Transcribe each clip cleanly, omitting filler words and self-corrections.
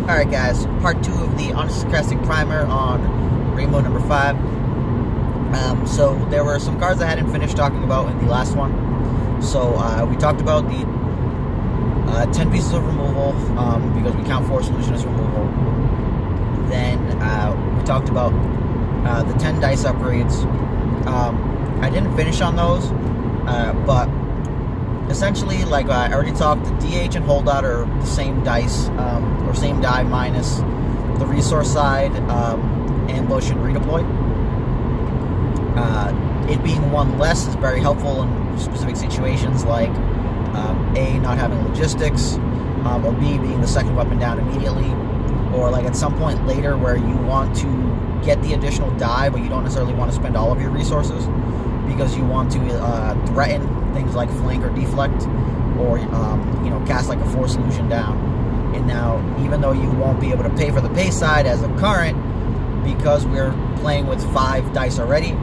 Alright guys, part 2 of the Unsarcastic Primer on Rainbow number 5. So there were some cards I hadn't finished talking about in the last one. So we talked about the 10 pieces of removal, because we count 4 solution as removal. Then we talked about the 10 dice upgrades. I didn't finish on those, but essentially, like I already talked, the DH and holdout are the same dice, or same die minus the resource side, ambush and redeploy. It being one less is very helpful in specific situations like A, not having logistics, or B, being the second weapon down immediately, or like at some point later where you want to get the additional die but you don't necessarily want to spend all of your resources because you want to threaten things like flank or deflect, or cast like a 4 solution down. And now, even though you won't be able to pay for the pay side as of current, because we're playing with 5 dice already,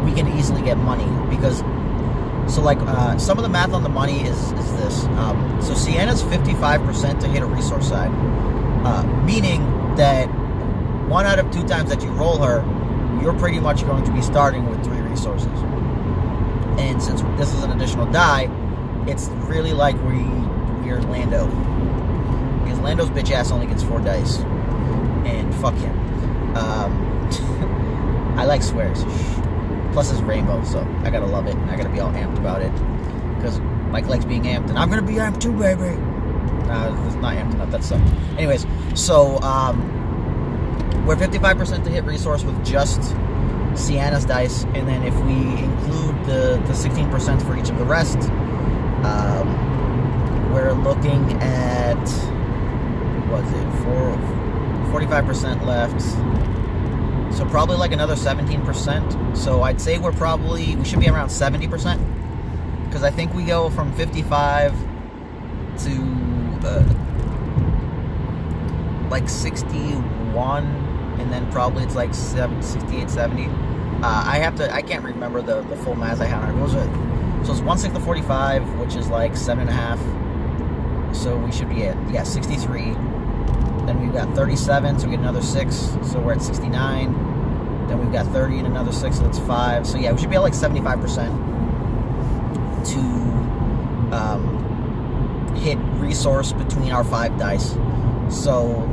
we can easily get money. Because some of the math on the money is this. So Sienna's 55% to hit a resource side, meaning that 1 out of 2 times that you roll her, you're pretty much going to be starting with 3 resources. And since this is an additional die, it's really like we're Lando. Because Lando's bitch ass only gets 4 dice. And fuck him. I like swears. Plus it's Rainbow, so I gotta love it. And I gotta be all amped about it. Because Mike likes being amped, and I'm gonna be amped too, baby. Nah, it's not amped enough, that sucks. Anyways, so we're 55% to hit resource with just Sienna's dice, and then if we include the 16% for each of the rest, we're looking at, what is it, 45% left, so probably like another 17%, so I'd say we should be around 70%, because I think we go from 55 to like 61, and then probably it's like 68, 70. I can't remember the full math I had on it. So it's 1/6 of 45, which is like 7.5. So we should be at 63. Then we've got 37, so we get another 6, so we're at 69. Then we've got 30 and another 6, so that's 5. So yeah, we should be at like 75% to hit resource between our 5 dice. So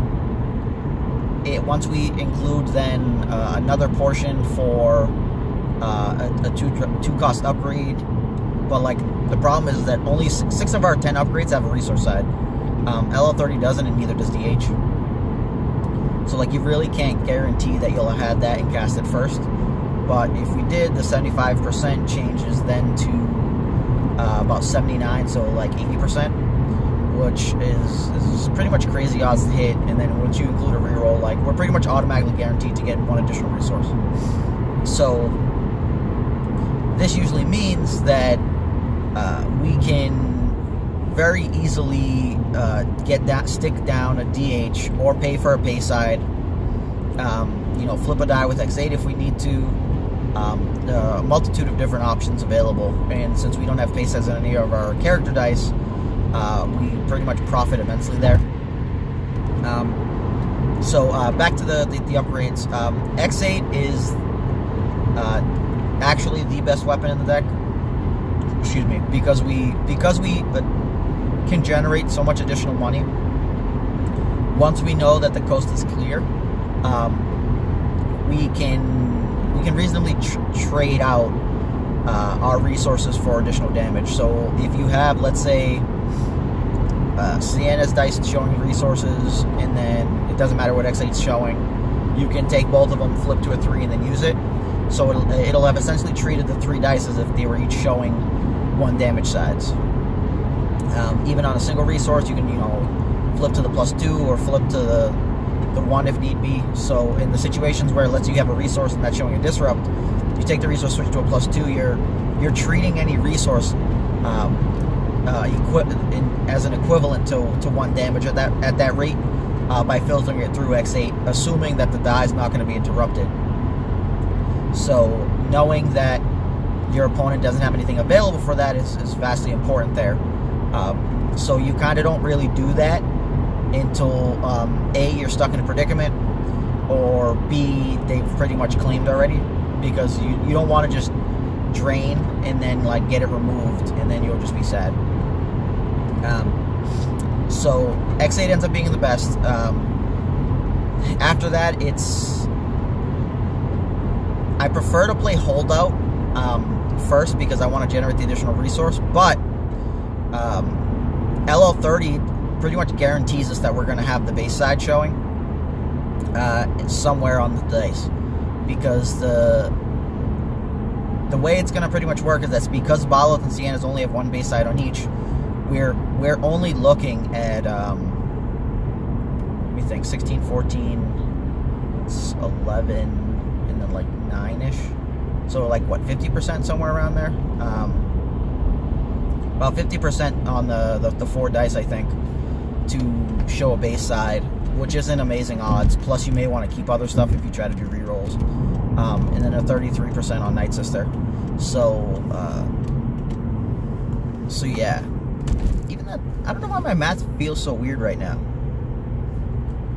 once we include then another portion for a 2 cost upgrade, but like the problem is that only 6 of our 10 upgrades have a resource side. LL30 doesn't, and neither does DH. So like you really can't guarantee that you'll have had that and cast it first. But if we did, the 75% changes then to about 79, so like 80%. Which is pretty much crazy odds to hit, and then once you include a reroll, like we're pretty much automatically guaranteed to get 1 additional resource. So this usually means that we can very easily stick down a DH or pay for a pay side. Flip a die with X8 if we need to. A multitude of different options available, and since we don't have pay sides on any of our character dice, we pretty much profit immensely there. So back to the upgrades. X8 is actually the best weapon in the deck. Excuse me, because we can generate so much additional money. Once we know that the coast is clear, we can reasonably trade out our resources for additional damage. So if you have, let's say, Sienna's dice showing resources, and then it doesn't matter what X8's showing, you can take both of them, flip to a 3, and then use it. So it'll have essentially treated the 3 dice as if they were each showing 1 damage sides. Even on a single resource, you can flip to the +2 or flip to the 1 if need be. So in the situations where, let's say you have a resource and that's showing a disrupt, you take the resource, switch to a +2, you're treating any resource as an equivalent to 1 damage at that rate, by filtering it through X8, assuming that the die is not going to be interrupted. So knowing that your opponent doesn't have anything available for that is vastly important there. So you kind of don't really do that until A, you're stuck in a predicament, or B, they've pretty much claimed already, because you don't want to just drain and then like get it removed and then you'll just be sad. So X8 ends up being the best. After that, I prefer to play Holdout first because I want to generate the additional resource, but LL30 pretty much guarantees us that we're going to have the base side showing somewhere on the dice, because the way it's going to pretty much work is that because Balos and Siennas only have one base side on each, we're only looking at let me think, 16, 14, it's 11, and then like 9-ish, so like what, 50%, somewhere around there, about 50% on the 4 dice, I think, to show a base side, which isn't amazing odds, plus you may want to keep other stuff if you try to do rerolls, and then a 33% on Night Sister. So yeah, even that, I don't know why my math feels so weird right now,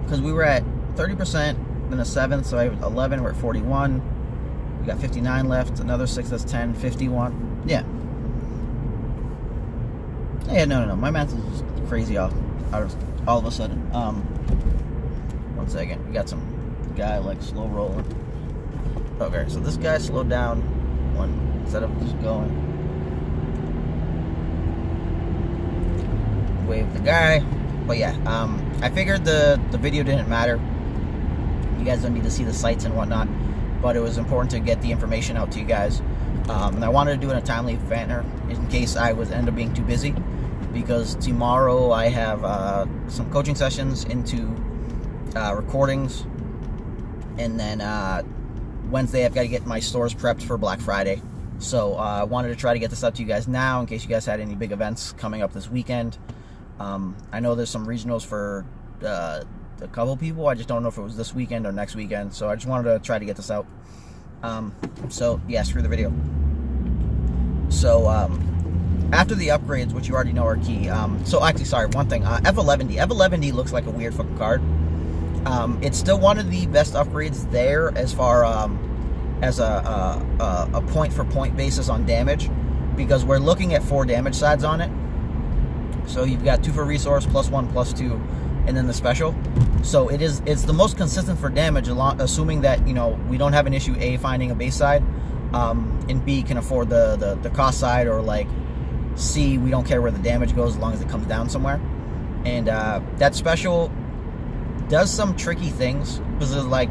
because we were at 30%, then a 7, so I have 11, we're at 41, we got 59 left, another 6, that's 10, 51, yeah, no, my math is just crazy all of a sudden. One second, we got some guy like slow rolling. Okay, so this guy slowed down instead of just going. Wave the guy. But yeah, I figured the video didn't matter. You guys don't need to see the sights and whatnot, but it was important to get the information out to you guys. And I wanted to do it in a timely manner in case I would end up being too busy, because tomorrow I have some coaching sessions into recordings, and then Wednesday I've got to get my stores prepped for Black Friday. So I wanted to try to get this up to you guys now in case you guys had any big events coming up this weekend. I know there's some regionals for a couple people. I just don't know if it was this weekend or next weekend, so I just wanted to try to get this out. So yeah, screw the video. So after the upgrades, which you already know are key, so actually, sorry, one thing, F11D looks like a weird fucking card. It's still one of the best upgrades there as far as a point for point basis on damage, because we're looking at 4 damage sides on it. So you've got 2 for resource, +1, +2, and then the special. So it's the most consistent for damage, assuming that, you know, we don't have an issue A, finding a base side, and B, can afford the cost side, or like C, we don't care where the damage goes as long as it comes down somewhere. And that special does some tricky things, because it's like,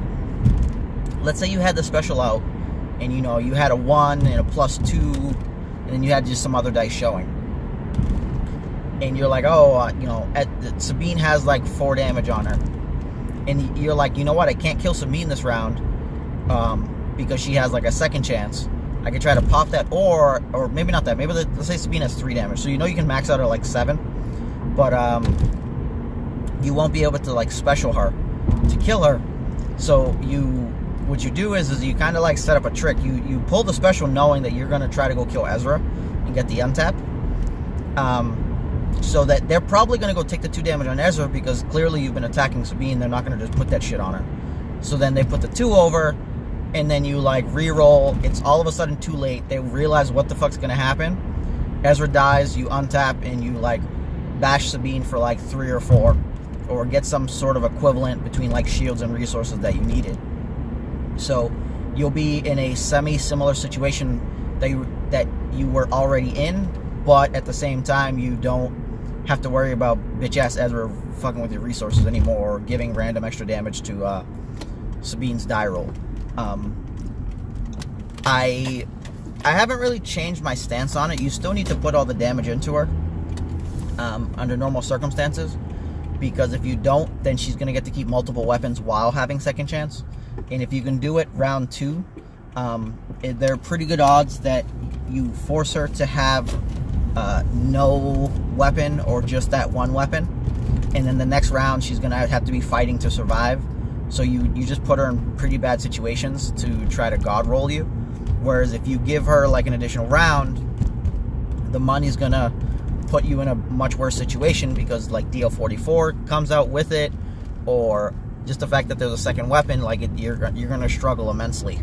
let's say you had the special out, and you know, you had a 1 and a +2, and then you had just some other dice showing, and you're like, oh, you know, Sabine has like 4 damage on her, and you're like, you know what, I can't kill Sabine this round, because she has like a second chance. I could try to pop that, or maybe not that, maybe let's say Sabine has 3 damage, so you know you can max out at like 7, but you won't be able to like special her to kill her. So what you do is you kind of like set up a trick. You pull the special knowing that you're going to try to go kill Ezra and get the untap, so that they're probably going to go take the 2 damage on Ezra, because clearly you've been attacking Sabine. They're not going to just put that shit on her. So then they put the 2 over, and then you like re-roll. It's all of a sudden too late. They realize what the fuck's going to happen. Ezra dies, you untap, and you like bash Sabine for like 3 or 4, or get some sort of equivalent between like shields and resources that you needed. So you'll be in a semi-similar situation that you were already in, but at the same time you don't have to worry about bitch-ass Ezra fucking with your resources anymore, or giving random extra damage to Sabine's die roll. I haven't really changed my stance on it. You still need to put all the damage into her under normal circumstances, because if you don't, then she's going to get to keep multiple weapons while having second chance. And if you can do it round 2, there are pretty good odds that you force her to have no weapon, or just that 1 weapon, and then the next round she's going to have to be fighting to survive. So you just put her in pretty bad situations to try to god roll you. Whereas if you give her like an additional round, the money's going to put you in a much worse situation, because like DL44 comes out with it, or just the fact that there's a second weapon, like you're going to struggle immensely.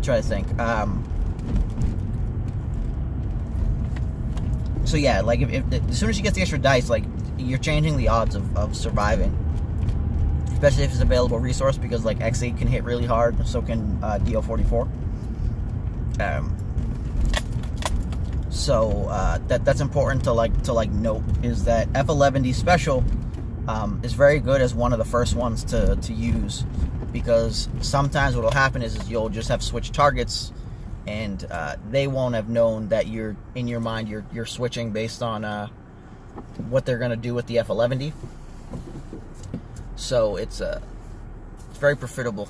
Try to think. So yeah, like if as soon as you get the extra dice, like you're changing the odds of surviving, especially if it's an available resource, because like X8 can hit really hard, so can DL44. So that's important to note, is that F11D special is very good as one of the first ones to use, because sometimes what will happen is you'll just have switched targets, and they won't have known that you're in your mind you're switching based on what they're gonna do with the F11D. So it's very profitable.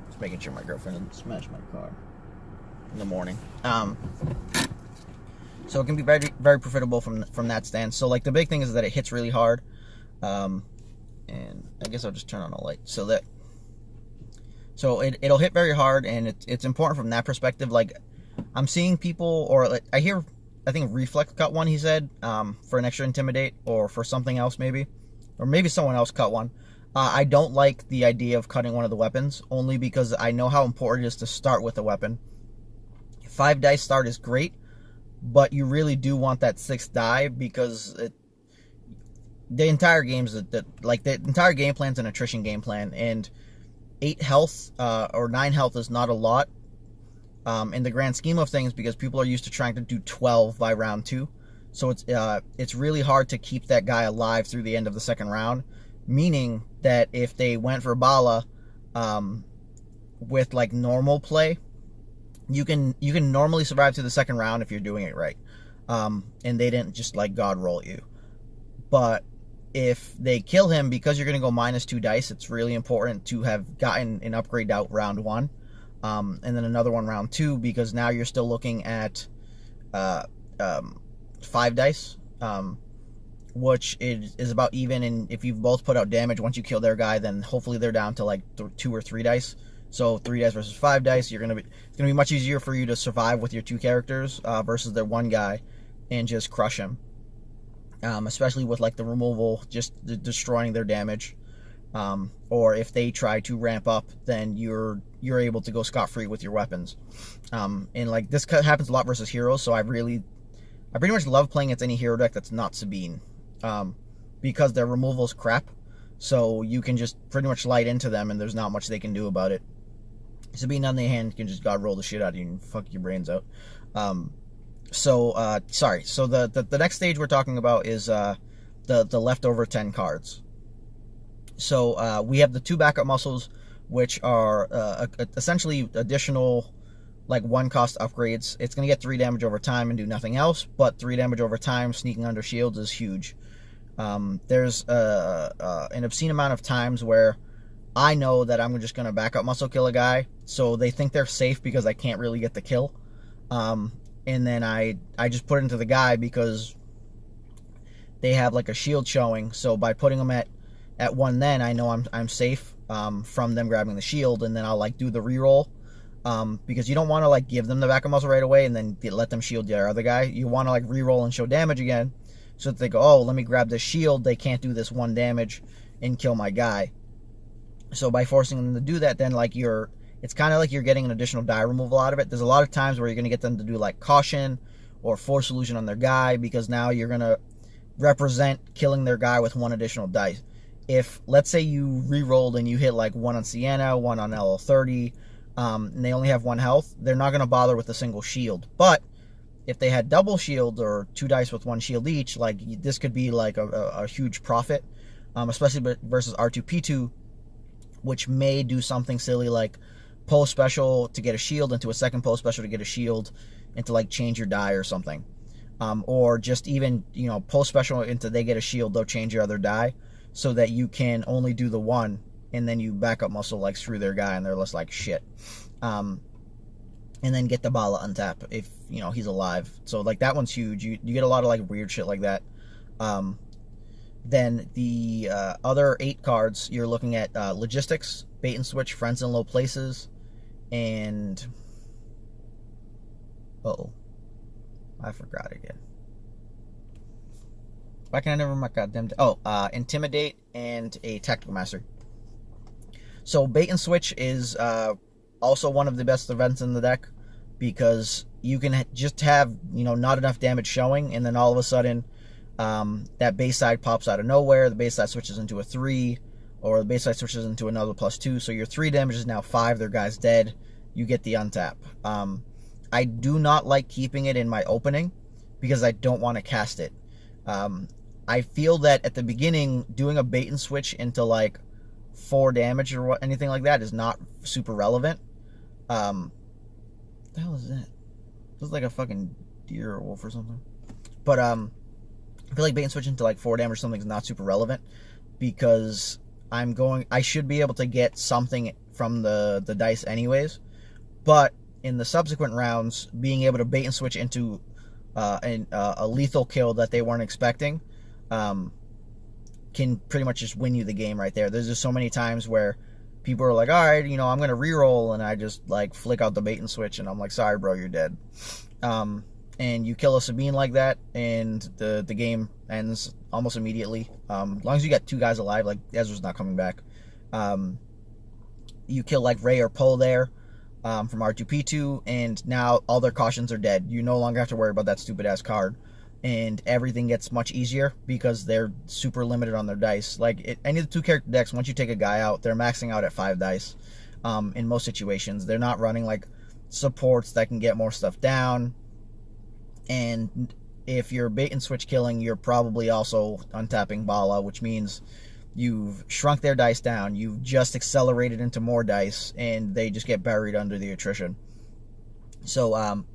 Just making sure my girlfriend didn't smash my car in the morning. So it can be very, very profitable from that stance. So like the big thing is that it hits really hard. And I guess I'll just turn on a light so it'll hit very hard, and it's important from that perspective. Like I'm seeing people, or like, I think Reflex cut one, he said, for an extra intimidate, or for something else maybe, or maybe someone else cut one. I don't like the idea of cutting one of the weapons, only because I know how important it is to start with a weapon. 5 dice start is great, but you really do want that 6th die, because the entire game's the entire game plan's an attrition game plan, and 8 health or 9 health is not a lot in the grand scheme of things, because people are used to trying to do 12 by round 2. So it's really hard to keep that guy alive through the end of the second round, meaning that if they went for Bala with like normal play, you can normally survive through the second round if you're doing it right, and they didn't just like god roll you. But if they kill him, because you're going to go -2 dice, it's really important to have gotten an upgrade out round 1, and then another one round 2, because now you're still looking at 5 dice, which is about even. And if you've both put out damage, once you kill their guy, then hopefully they're down to like 2 or 3 dice. So 3 dice versus 5 dice, it's gonna be much easier for you to survive with your 2 characters versus their 1 guy and just crush him. Especially with like the removal, just destroying their damage. Or if they try to ramp up, then you're able to go scot-free with your weapons. And like this happens a lot versus heroes, so I pretty much love playing against any hero deck that's not Sabine, because their removal is crap. So you can just pretty much light into them, and there's not much they can do about it. Sabine, on the other hand, can just god roll the shit out of you and fuck your brains out. Sorry. So the next stage we're talking about is the leftover 10 cards. So we have the 2 backup muscles, which are essentially additional like 1-cost upgrades. It's going to get 3 damage over time and do nothing else, but 3 damage over time sneaking under shields is huge. There's an obscene amount of times where I know that I'm just going to backup muscle kill a guy, so they think they're safe because I can't really get the kill. And then I just put it into the guy because they have like a shield showing. So by putting them at 1, then I know I'm safe from them grabbing the shield, and then I'll like do the reroll, because you don't want to like give them the backup muscle right away and then let them shield their other guy. You want to like reroll and show damage again, so that they go, oh, let me grab this shield. They can't do this 1 damage and kill my guy. So by forcing them to do that, then like it's kind of like you're getting an additional die removal out of it. There's a lot of times where you're going to get them to do like caution or force illusion on their guy, because now you're going to represent killing their guy with 1 additional dice. If, let's say you re-rolled and you hit like 1 on Sienna, 1 on LL30, and they only have 1 health, they're not going to bother with a single shield. But if they had double shield, or 2 dice with 1 shield each, like this could be like a huge profit, especially versus R2P2, which may do something silly like pull special to get a shield into a second pull special to get a shield and to like change your die or something, or just even pull special into they get a shield, they'll change your other die so that you can only do the 1, and then you backup muscle like screw their guy and they're less like shit, and then get the Bala untap if he's alive. So like that one's huge. You get a lot of like weird shit like that. Then the other 8 cards, you're looking at Logistics, Bait and Switch, Friends in Low Places, and... Uh-oh. I forgot again. Why can I never remember my goddamn... Intimidate and a Tactical Mastery. So Bait and Switch is also one of the best events in the deck, because you can just have, not enough damage showing, and then all of a sudden... that base side pops out of nowhere, the base side switches into a 3, or the base side switches into another +2, so your 3 damage is now 5, their guy's dead, you get the untap. I do not like keeping it in my opening, because I don't want to cast it. I feel that at the beginning, doing a bait and switch into like 4 damage or anything like that is not super relevant. What the hell is that? It looks like a fucking deer or wolf or something. But, I feel like bait and switch into like 4 damage or something is not super relevant, because I should be able to get something from the dice anyways. But in the subsequent rounds, being able to bait and switch into a lethal kill that they weren't expecting can pretty much just win you the game right there. There's just so many times where people are like, all right, I'm going to reroll, and I just like flick out the bait and switch, and I'm like, sorry, bro, you're dead. And you kill a Sabine like that, and the game ends almost immediately. As long as you got 2 guys alive, like Ezra's not coming back. You kill like Ray or Poe there from R2P2, and now all their cautions are dead. You no longer have to worry about that stupid ass card, and everything gets much easier because they're super limited on their dice. Like any of the 2 character decks, once you take a guy out, they're maxing out at 5 dice. In most situations, they're not running like supports that can get more stuff down. And if you're bait and switch killing, you're probably also untapping Bala, which means you've shrunk their dice down, you've just accelerated into more dice, and they just get buried under the attrition. So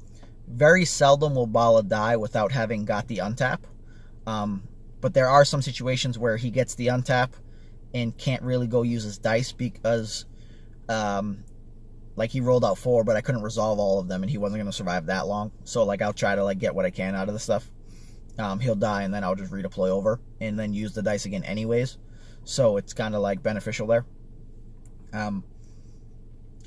very seldom will Bala die without having got the untap. But there are some situations where he gets the untap and can't really go use his dice because like he rolled out 4, but I couldn't resolve all of them, and he wasn't going to survive that long. So like I'll try to like get what I can out of the stuff. He'll die, and then I'll just redeploy over and then use the dice again anyways. So it's kind of like beneficial there.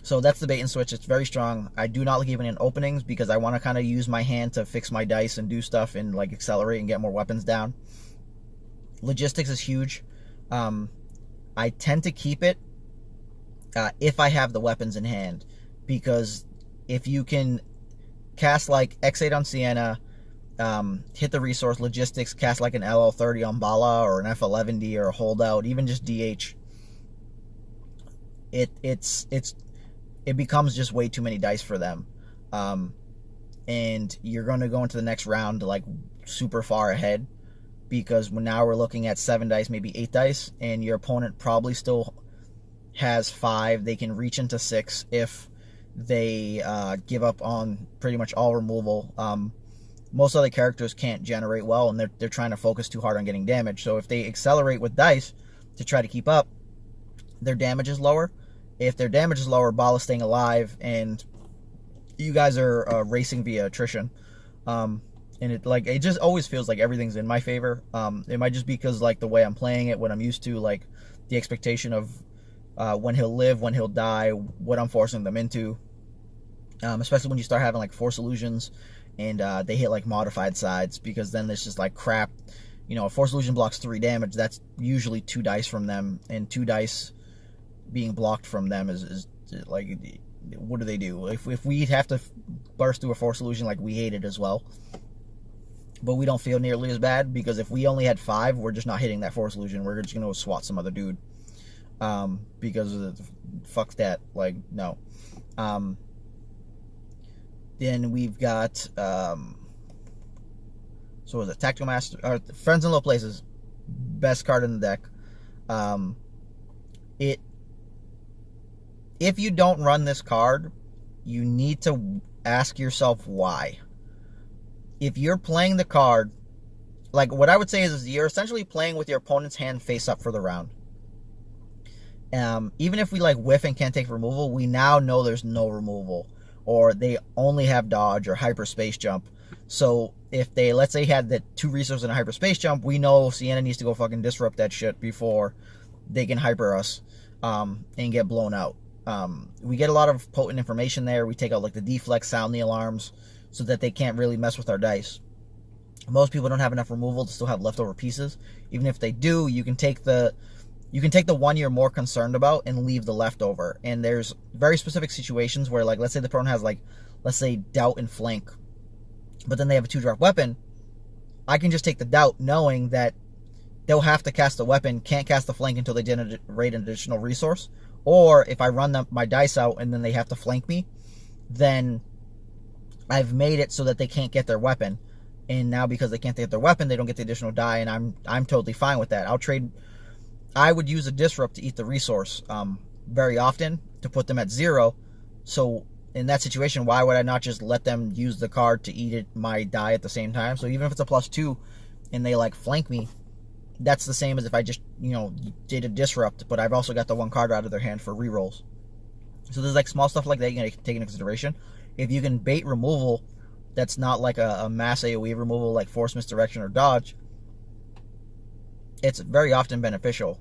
So that's the bait and switch. It's very strong. I do not like even in openings, because I want to kind of use my hand to fix my dice and do stuff and like accelerate and get more weapons down. Logistics is huge. I tend to keep it if I have the weapons in hand, because if you can cast like X8 on Sienna, hit the resource, Logistics, cast like an LL30 on Bala or an F11D or a holdout, even just DH, it becomes just way too many dice for them, and you're going to go into the next round like super far ahead, because now we're looking at 7 dice, maybe 8 dice, and your opponent probably still has 5. They can reach into 6 if they give up on pretty much all removal. Most other characters can't generate well, and they're trying to focus too hard on getting damage. So if they accelerate with dice to try to keep up, their damage is lower. If their damage is lower, Bala's staying alive, and you guys are racing via attrition. And it just always feels like everything's in my favor. It might just be because like the way I'm playing it, what I'm used to, like the expectation of when he'll live, when he'll die, what I'm forcing them into. Especially when you start having like Force Illusions and they hit like modified sides, because then there's just like crap. A Force Illusion blocks 3 damage. That's usually 2 dice from them, and 2 dice being blocked from them is like, what do they do? If we have to burst through a Force Illusion, like, we hate it as well. But we don't feel nearly as bad, because if we only had 5, we're just not hitting that Force Illusion. We're just going to swat some other dude. Because fuck that. Like, no. Then we've got, so was it Tactical Master, Friends in Low Places, best card in the deck. If you don't run this card, you need to ask yourself why. If you're playing the card, like, what I would say is you're essentially playing with your opponent's hand face up for the round. Even if we like whiff and can't take removal, we now know there's no removal, or they only have dodge or hyperspace jump. So if they, let's say, had the 2 resources and a hyperspace jump, we know Sienna needs to go fucking disrupt that shit before they can hyper us and get blown out. We get a lot of potent information there. We take out like the deflex, sound the alarms, so that they can't really mess with our dice. Most people don't have enough removal to still have leftover pieces. Even if they do, you can take the one you're more concerned about and leave the leftover. And there's very specific situations where, like, let's say the opponent has, like, let's say doubt and flank, but then they have a 2-drop weapon. I can just take the doubt, knowing that they'll have to cast the weapon, can't cast the flank until they generate an additional resource. Or if I run my dice out and then they have to flank me, then I've made it so that they can't get their weapon. And now because they can't get their weapon, they don't get the additional die, and I'm totally fine with that. I would use a disrupt to eat the resource very often to put them at 0. So in that situation, why would I not just let them use the card to eat my die at the same time? So even if it's a +2 and they like flank me, that's the same as if I just, did a disrupt, but I've also got the 1 card out of their hand for rerolls. So there's like small stuff like that you can take into consideration. If you can bait removal that's not like a mass AoE removal like force, misdirection, or dodge, it's very often beneficial.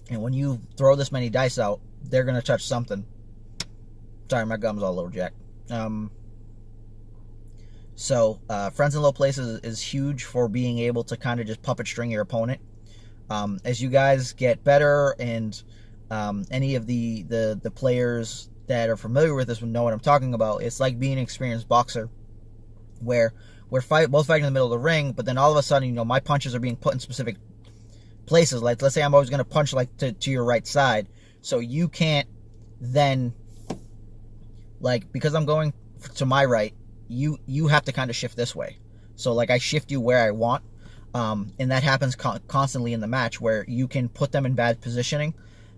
And when you throw this many dice out, they're going to touch something. Sorry, my gum's all over, Jack. So Friends in Low Places is huge for being able to kind of just puppet string your opponent. As you guys get better, and any of the players that are familiar with this will know what I'm talking about. It's like being an experienced boxer, where we're both fighting in the middle of the ring, but then all of a sudden, my punches are being put in specific places. Like, let's say I'm always going to punch like to your right side, so you can't then, like, because I'm going to my right, you have to kind of shift this way. So like I shift you where I want, and that happens constantly in the match, where you can put them in bad positioning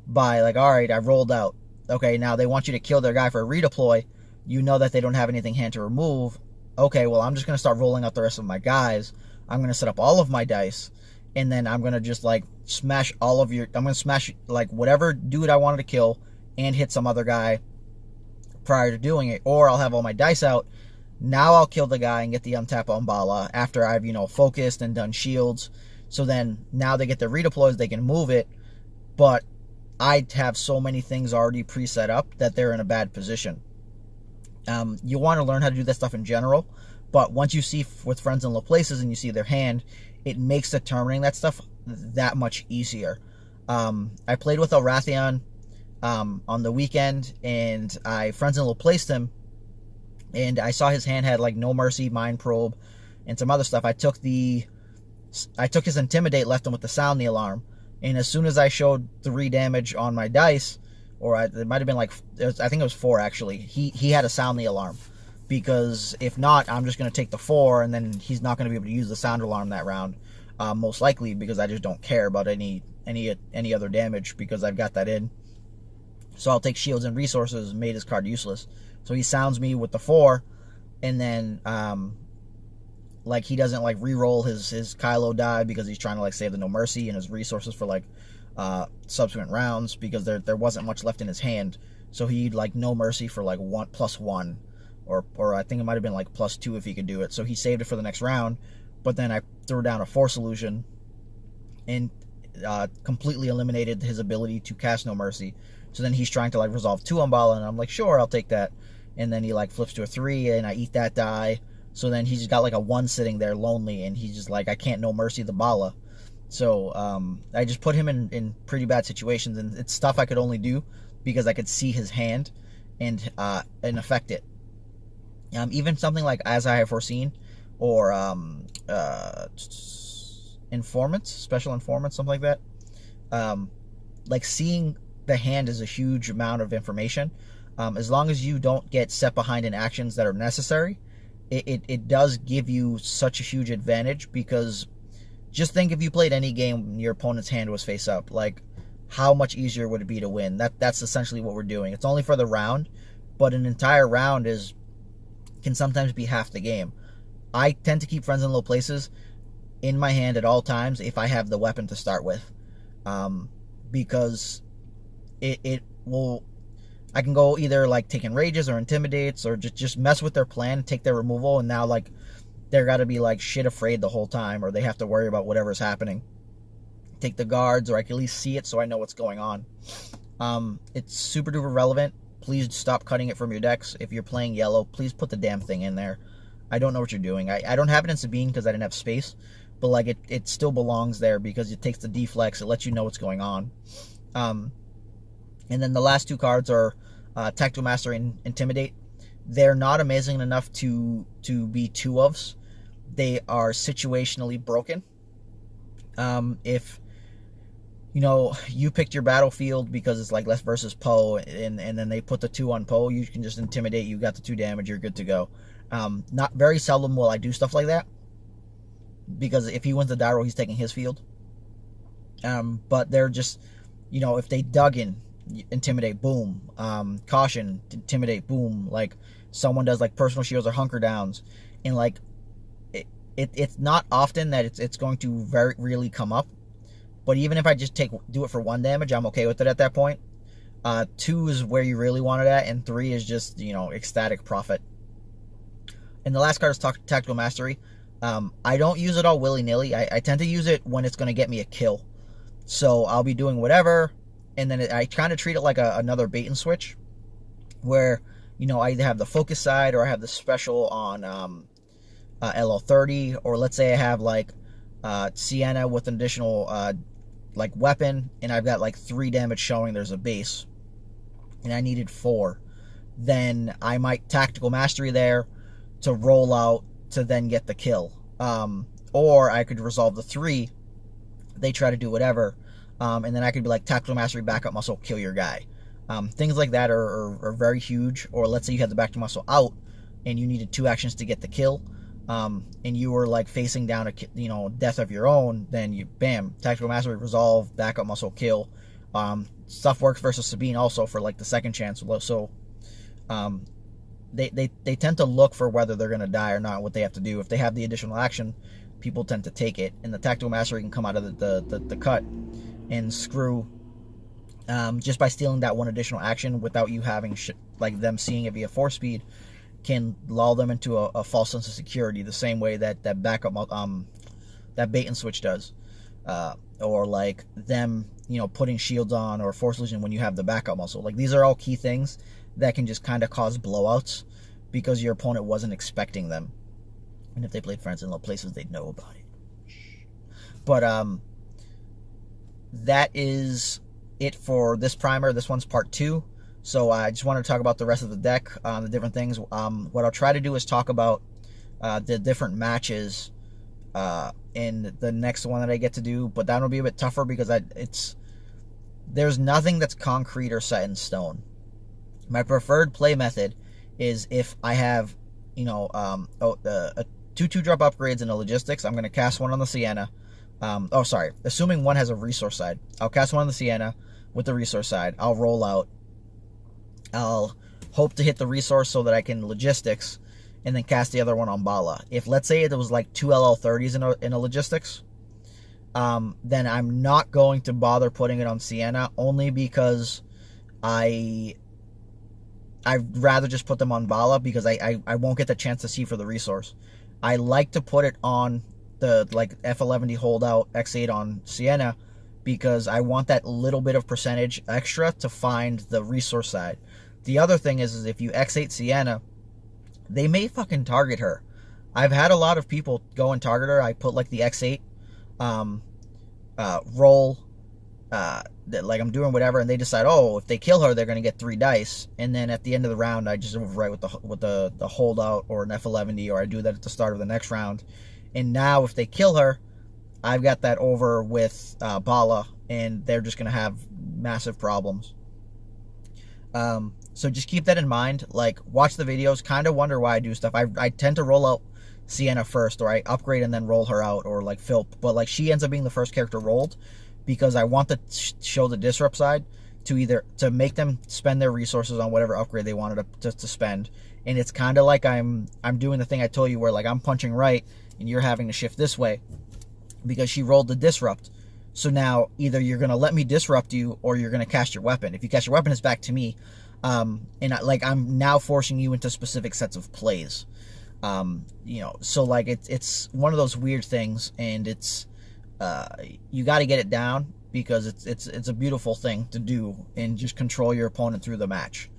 by, like, all right, I rolled out. Okay, now they want you to kill their guy for a redeploy. You know that they don't have anything hand to remove. Okay, well, I'm just going to start rolling out the rest of my guys. I'm going to set up all of my dice, and then I'm going to just, like, smash all of your... I'm going to smash, like, whatever dude I wanted to kill and hit some other guy prior to doing it. Or I'll have all my dice out. Now I'll kill the guy and get the untap on Bala after I've, focused and done shields. So then, now they get their redeploys, they can move it, but I have so many things already preset up that they're in a bad position. You want to learn how to do that stuff in general, but once you see with Friends in Low Places and you see their hand, it makes determining that stuff that much easier. I played with Elrathion on the weekend, and I Friends in Low Placed him, and I saw his hand had like No Mercy, Mind Probe, and some other stuff. I took his Intimidate, left him with the Sound the Alarm, and as soon as I showed 3 damage on my dice, it might have been like, I think it was 4 actually, he had to Sound the Alarm, because if not, I'm just going to take the 4, and then he's not going to be able to use the Sound Alarm that round, most likely, because I just don't care about any other damage, because I've got that in. So I'll take shields and resources, made his card useless. So he sounds me with the 4, and then like he doesn't like re-roll his Kylo die because he's trying to like save the No Mercy and his resources for like subsequent rounds, because there wasn't much left in his hand. So he'd like No Mercy for like +1, or I think it might have been like +2 if he could do it. So he saved it for the next round, but then I threw down a Force Illusion and completely eliminated his ability to cast No Mercy. So then he's trying to like resolve 2 on Bala, and I'm like, sure, I'll take that. And then he like flips to a 3, and I eat that die. So then he's got like a 1 sitting there lonely, and he's just like, I can't No Mercy the Bala. So I just put him in pretty bad situations, and it's stuff I could only do because I could see his hand and affect it. Even something like As I Have Foreseen, or Informants, Special Informants, something like that. Like seeing the hand is a huge amount of information. As long as you don't get set behind in actions that are necessary, it does give you such a huge advantage, because just think if you played any game and your opponent's hand was face up, like how much easier would it be to win? That's essentially what we're doing. It's only for the round, but an entire round can sometimes be half the game. I tend to keep Friends in Low Places in my hand at all times if I have the weapon to start with, because it will... I can go either like taking rages or intimidates, or just mess with their plan, take their removal, and now like they're got to be like shit afraid the whole time, or they have to worry about whatever's happening. Take the guards, or I can at least see it so I know what's going on. It's super duper relevant. Please stop cutting it from your decks. If you're playing yellow, please put the damn thing in there. I don't know what you're doing. I don't have it in Sabine because I didn't have space, but like it still belongs there because it takes the deflex. It lets you know what's going on. And then the last two cards are Tactical Mastery and Intimidate. They're not amazing enough to be two-ofs. They are situationally broken. If you know you picked your battlefield because it's like left versus Poe, and then they put the 2 on Poe, you can just intimidate. You got the 2 damage. You're good to go. Not very seldom will I do stuff like that, because if he wins the die roll, he's taking his field. But they're just, you know, if they dug in, intimidate, boom. Caution, intimidate, boom. Like someone does like personal shields or hunker downs, and like it's not often that it's going to really come up. But even if I just do it for 1 damage, I'm okay with it at that point. 2 is where you really want it at, and 3 is just, you know, ecstatic profit. And the last card is Tactical Mastery. I don't use it all willy-nilly. I tend to use it when it's going to get me a kill. So I'll be doing whatever, and then I kind of treat it like another bait and switch, where, you know, I either have the focus side or I have the special on LL30, or let's say I have like Sienna with an additional like weapon, and I've got like 3 damage showing there's a base, and I needed 4. Then I might Tactical Mastery there to roll out to then get the kill. Or I could resolve the 3, they try to do whatever, and then I could be like Tactical Mastery, backup muscle, kill your guy. Things like that are very huge. Or let's say you had the backup muscle out and you needed 2 actions to get the kill, and you were like facing down a, you know, death of your own, then you bam, Tactical Mastery, resolve, backup muscle, kill. Stuff works versus Sabine also for like the second chance. So they tend to look for whether they're going to die or not, what they have to do. If they have the additional action, people tend to take it, and the Tactical Mastery can come out of the cut and screw, just by stealing that 1 additional action without you having like them seeing it via 4 speed, can lull them into a false sense of security, the same way that backup that bait and switch does, or like them, you know, putting shields on, or force illusion when you have the backup muscle. Like these are all key things that can just kind of cause blowouts because your opponent wasn't expecting them, and if they played Friends in Low Places, they'd know about it. But that is it for this primer. This one's part 2. So I just want to talk about the rest of the deck, the different things. What I'll try to do is talk about the different matches in the next one that I get to do, but that'll be a bit tougher because there's nothing that's concrete or set in stone. My preferred play method is if I have, you know, a 2/2 drop upgrades and a logistics, I'm going to cast 1 on the Sienna. Assuming 1 has a resource side, I'll cast 1 on the Sienna with the resource side. I'll roll out. I'll hope to hit the resource so that I can logistics, and then cast the other one on Bala. If, let's say, it was like 2 LL30s in a logistics, then I'm not going to bother putting it on Sienna, only because I'd rather just put them on Bala, because I won't get the chance to see for the resource. I like to put it on the like F11 holdout X8 on Sienna, because I want that little bit of percentage extra to find the resource side. The other thing is if you X8 Sienna, they may fucking target her. I've had a lot of people go and target her. I put like the X8 roll, like I'm doing whatever, and they decide, oh, if they kill her, they're going to get 3 dice. And then at the end of the round, I just overwrite with the holdout or an F11, or I do that at the start of the next round. And now if they kill her, I've got that over with Bala, and they're just going to have massive problems. So just keep that in mind. Like, watch the videos, kind of wonder why I do stuff. I tend to roll out Sienna first, or I upgrade and then roll her out, or like Philp. But like, she ends up being the first character rolled, because I want to show the disrupt side to make them spend their resources on whatever upgrade they wanted to spend. And it's kind of like I'm doing the thing I told you, where like I'm punching right and you're having to shift this way, because she rolled the disrupt. So now either you're going to let me disrupt you, or you're going to cast your weapon. If you cast your weapon, it's back to me. And I'm now forcing you into specific sets of plays. So like it's one of those weird things, and it's you got to get it down, because it's a beautiful thing to do and just control your opponent through the match.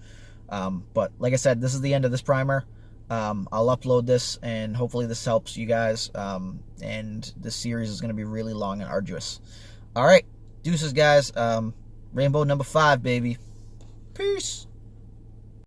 But like I said, this is the end of this primer. I'll upload this, and hopefully this helps you guys. And this series is going to be really long and arduous. All right, deuces, guys. Rainbow number 5, baby. Peace.